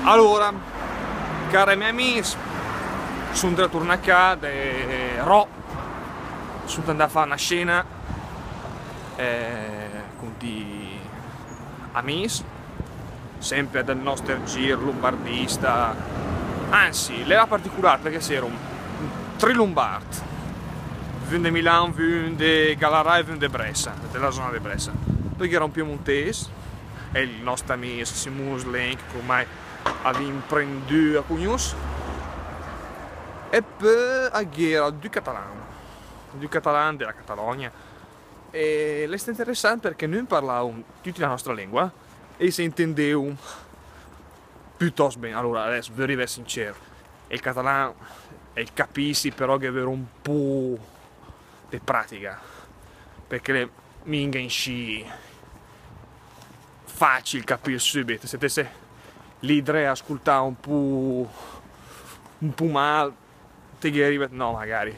Allora, cari miei amici, sono tornato a casa da Ro, sono andato a fare una scena con dei amici, sempre del nostro giro lombardista, anzi, l'era particolare perché c'era un tre lombardi, uno di Milano, uno di Galarra e uno di Brescia, della zona di Brescia, perché era un piemontese, e il nostro amico Simone Slenk, che ormai aveva preso a Cugnos, e poi c'era due catalani della Catalogna, e è interessante perché noi parlavamo tutti la nostra lingua e si intendevano piuttosto bene. Allora, adesso devo essere sincero, il catalano e il capisci, però che avere un po' di pratica, perché le minga in sci facile capire subito, se te sei l'idea ascoltare un po' male, te che arriva, no magari,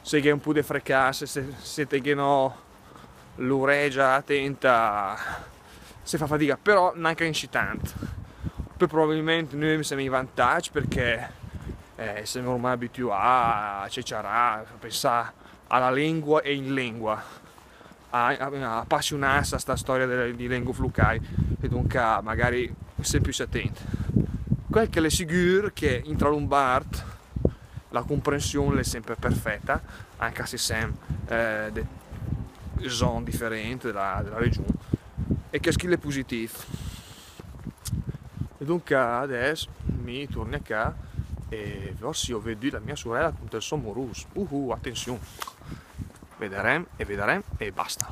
se che un po' di frecasse, se te che no, l'orecchia attenta, si fa fatica, però neanche in sci tanto. Poi probabilmente noi siamo in vantaggio perché siamo ormai abituati a cecciarà, a pensare alla lingua e in lingua, a appassionarsi a questa storia di lingua flucai, e dunque magari sempre più attenti. Quel che è sicuro che in Lombard la comprensione è sempre perfetta, anche se siamo zone differenti della regione, e che skill è positivo. E dunque adesso mi torno a casa e forse ho veduto la mia sorella con il suo moroso. Attenzione, vedremo e basta.